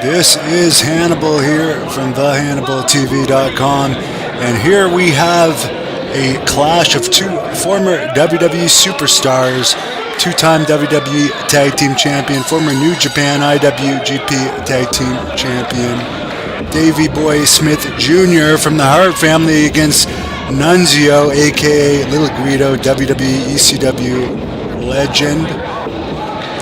This is Hannibal here from thehannibaltv.com, and here we have a clash of two former WWE superstars, two-time WWE Tag Team Champion, former New Japan IWGP Tag Team Champion, Davey Boy Smith Jr. from the Hart family against Nunzio, aka Little Guido, WWE ECW legend,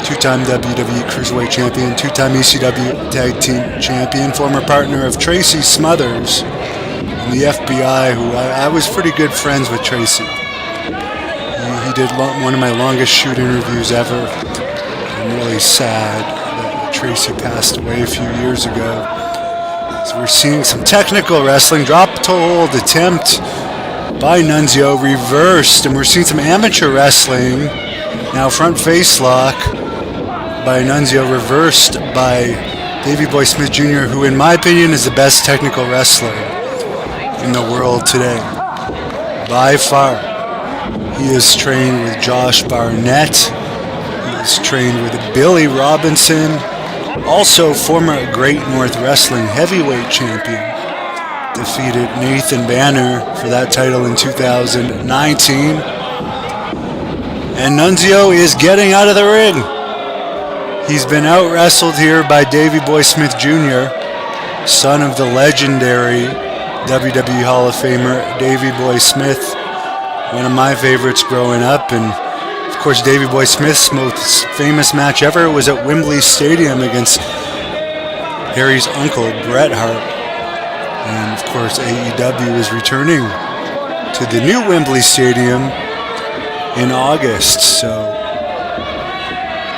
two-time WWE Cruiserweight Champion, two-time ECW Tag Team Champion, former partner of Tracy Smothers in the FBI, who I was pretty good friends with Tracy. He did one of my longest shoot interviews ever. I'm really sad that Tracy passed away a few years ago. So we're seeing some technical wrestling, drop to hold attempt by Nunzio, reversed, and we're seeing some amateur wrestling. Now front face lock by Nunzio, reversed by Davey Boy Smith Jr., who in my opinion is the best technical wrestler in the world today. By far. He is trained with Josh Barnett. He is trained with Billy Robinson. Also former Great North Wrestling heavyweight champion. Defeated Nathan Banner for that title in 2019. And Nunzio is getting out of the ring. He's been out-wrestled here by Davey Boy Smith Jr., son of the legendary WWE Hall of Famer Davey Boy Smith, one of my favorites growing up. And of course, Davey Boy Smith's most famous match ever was at Wembley Stadium against Harry's uncle, Bret Hart. And of course, AEW is returning to the new Wembley Stadium in August, so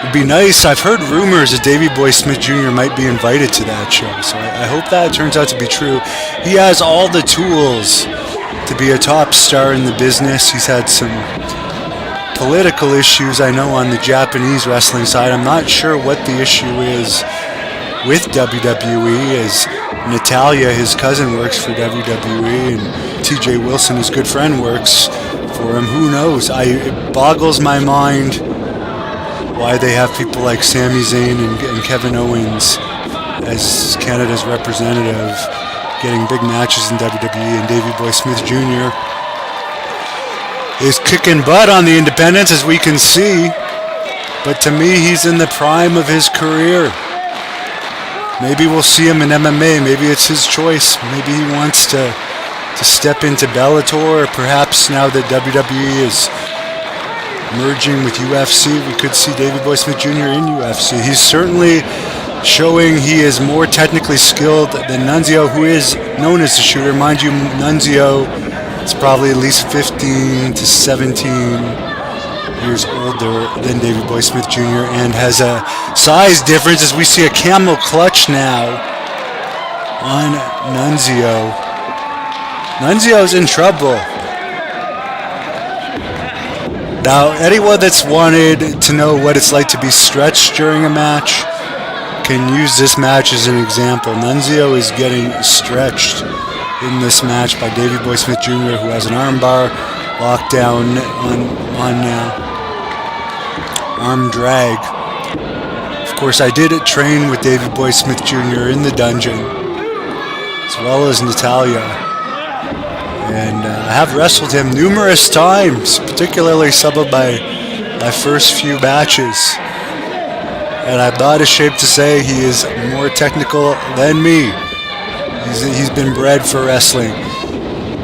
it'd be nice. I've heard rumors that Davey Boy Smith Jr. might be invited to that show, so I hope that turns out to be true. He has all the tools to be a top star in the business. He's had some political issues, I know, on the Japanese wrestling side. I'm not sure what the issue is with WWE, as Natalia, his cousin, works for WWE, and TJ Wilson, his good friend, works for him. Who knows? It boggles my mind why they have people like Sami Zayn and Kevin Owens as Canada's representative getting big matches in WWE, and Davey Boy Smith Jr. is kicking butt on the independents, as we can see, but to me he's in the prime of his career. Maybe we'll see him in MMA. Maybe it's his choice. Maybe he wants to step into Bellator, or perhaps now that WWE is merging with UFC, we could see Davey Boy Smith Jr. in UFC. He's certainly showing he is more technically skilled than Nunzio, who is known as the shooter. Mind you, Nunzio is probably at least 15 to 17 years older than Davey Boy Smith Jr. and has a size difference, as we see a camel clutch now on Nunzio. Nunzio's in trouble. Now, anyone that's wanted to know what it's like to be stretched during a match can use this match as an example. Nunzio is getting stretched in this match by Davey Boy Smith Jr., who has an armbar locked down on now. Arm drag. Of course, I did train with Davey Boy Smith Jr. in the dungeon, as well as Natalia. And I have wrestled him numerous times, particularly some of my first few matches. And I'm not ashamed to say he is more technical than me. He's been bred for wrestling.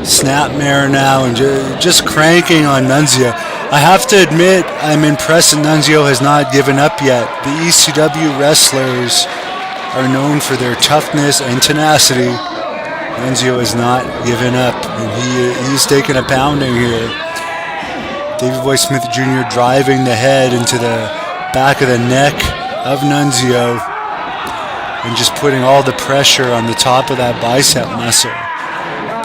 Snapmare now and just cranking on Nunzio. I have to admit, I'm impressed that Nunzio has not given up yet. The ECW wrestlers are known for their toughness and tenacity. Nunzio has not given up, and he's taking a pounding here. Davey Boy Smith Jr. driving the head into the back of the neck of Nunzio and just putting all the pressure on the top of that bicep muscle,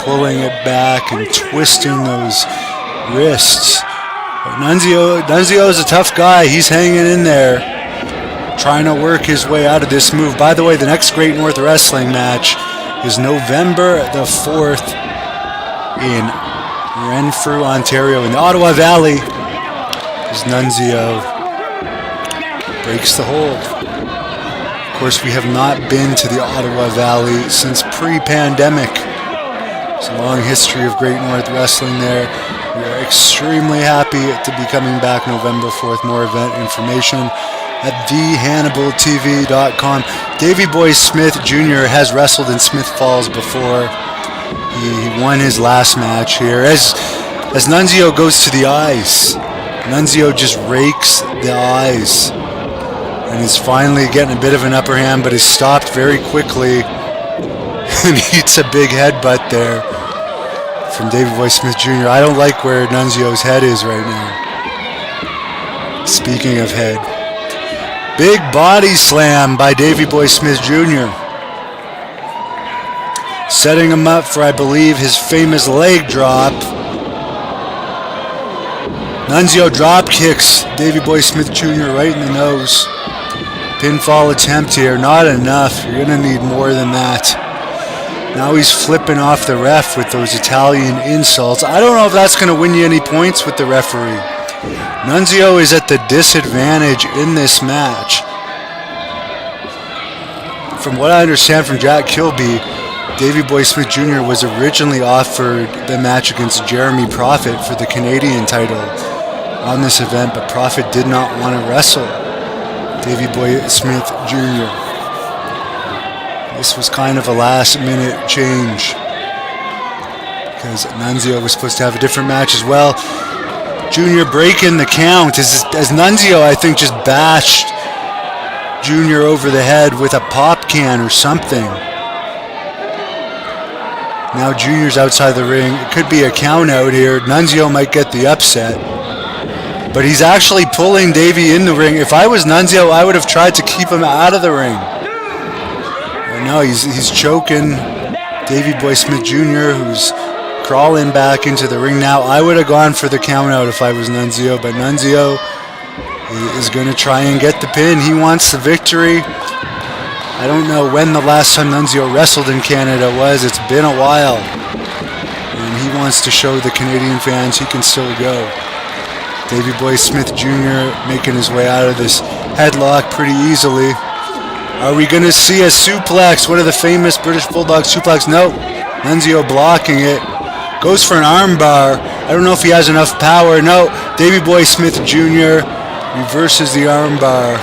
pulling it back and twisting those wrists. But Nunzio is a tough guy. He's hanging in there, trying to work his way out of this move. By the way, the next Great North Wrestling match is November the 4th in Renfrew, Ontario, in the Ottawa Valley, as Nunzio breaks the hold. Of course, we have not been to the Ottawa Valley since pre-pandemic. It's a long history of Great North Wrestling there. We are extremely happy to be coming back November 4th. More event information at thehannibaltv.com. Davey Boy Smith Jr. has wrestled in Smith Falls before. He won his last match here. As Nunzio goes to the ice, Nunzio just rakes the ice and is finally getting a bit of an upper hand, but is stopped very quickly and eats a big headbutt there from Davey Boy Smith Jr. I don't like where Nunzio's head is right now. Speaking of head. Big body slam by Davey Boy Smith Jr. Setting him up for, I believe, his famous leg drop. Nunzio drop kicks Davey Boy Smith Jr. right in the nose. Pinfall attempt here, not enough. You're going to need more than that. Now he's flipping off the ref with those Italian insults. I don't know if that's going to win you any points with the referee. Nunzio is at the disadvantage in this match. From what I understand from Jack Kilby, Davey Boy Smith Jr. was originally offered the match against Jeremy Prophet for the Canadian title on this event, but Prophet did not want to wrestle Davey Boy Smith Jr. This was kind of a last-minute change because Nunzio was supposed to have a different match as well. Junior breaking the count as Nunzio, I think, just bashed Junior over the head with a pop can or something. Now Junior's outside the ring. It could be a count out here. Nunzio might get the upset. But he's actually pulling Davey in the ring. If I was Nunzio, I would have tried to keep him out of the ring. No, he's choking Davey Boy Smith Jr., who's crawling back into the ring now. I would have gone for the count out if I was Nunzio, but Nunzio is going to try and get the pin. He wants the victory. I don't know when the last time Nunzio wrestled in Canada was. It's been a while. And he wants to show the Canadian fans he can still go. Davey Boy Smith Jr. making his way out of this headlock pretty easily. Are we going to see a suplex? One of the famous British Bulldog suplex? No. Nunzio blocking it. Goes for an armbar. I don't know if he has enough power. No. Davey Boy Smith Jr. reverses the armbar.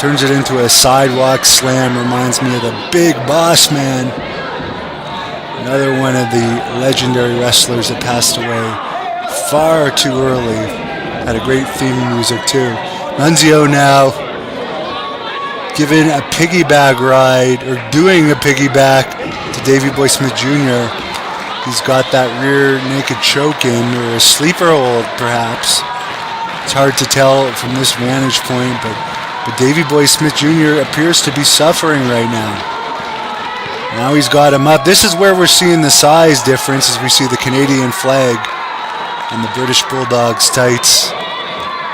Turns it into a sidewalk slam. Reminds me of the Big Boss Man. Another one of the legendary wrestlers that passed away far too early. Had a great theme music too. Nunzio now giving a piggyback ride, or doing a piggyback to Davey Boy Smith Jr. He's got that rear naked choke in, or a sleeper hold perhaps. It's hard to tell from this vantage point, but Davey Boy Smith Jr. appears to be suffering right now. Now he's got him up. This is where we're seeing the size difference as we see the Canadian flag and the British Bulldogs tights.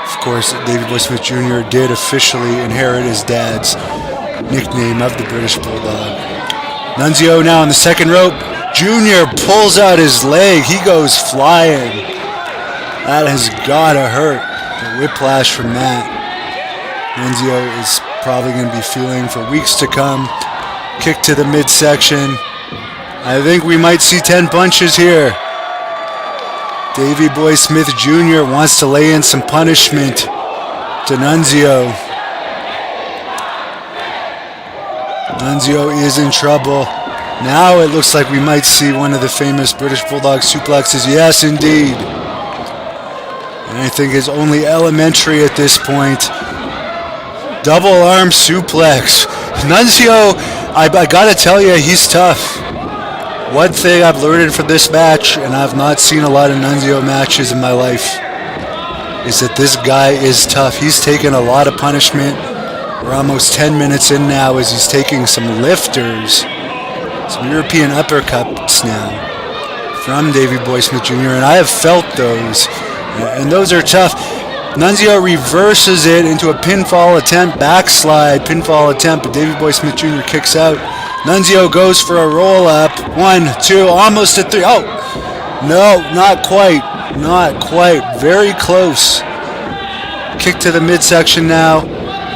Of course, Davey Boy Smith Jr. did officially inherit his dad's nickname of the British Bulldog. Nunzio now on the second rope. Junior pulls out his leg. He goes flying. That has got to hurt. The whiplash from that. Nunzio is probably going to be feeling for weeks to come. Kick to the midsection. I think we might see 10 punches here. Davey Boy Smith Jr. wants to lay in some punishment to Nunzio. Nunzio is in trouble. Now it looks like we might see one of the famous British Bulldog suplexes. Yes, indeed. And I think it's only elementary at this point. Double arm suplex. Nunzio, I gotta tell you, he's tough. One thing I've learned from this match, and I've not seen a lot of Nunzio matches in my life, is that this guy is tough. He's taken a lot of punishment. We're almost 10 minutes in now as he's taking some lifters, some European uppercuts now from Davey Boy Smith Jr., and I have felt those, and those are tough. Nunzio reverses it into a pinfall attempt, backslide pinfall attempt, but Davey Boy Smith Jr. kicks out. Nunzio goes for a roll-up. 1, 2, almost a 3. Oh, no, not quite. Not quite. Very close. Kick to the midsection now.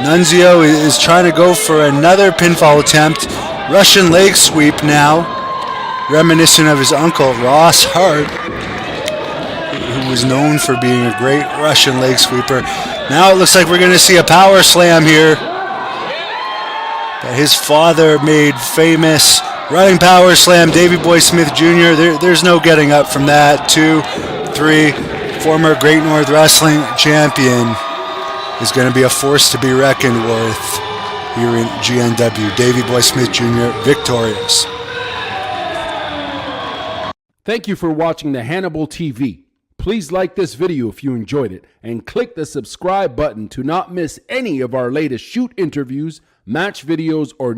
Nunzio is trying to go for another pinfall attempt. Russian leg sweep now, reminiscent of his uncle, Ross Hart, who was known for being a great Russian leg sweeper. Now it looks like we're going to see a power slam here that his father made famous. Running power slam, Davey Boy Smith Jr. There's no getting up from that. 2, 3, former Great North Wrestling champion is going to be a force to be reckoned with here in GNW. Davey Boy Smith Jr. victorious. Thank you for watching the Hannibal TV. Please like this video if you enjoyed it and click the subscribe button to not miss any of our latest shoot interviews, match videos, or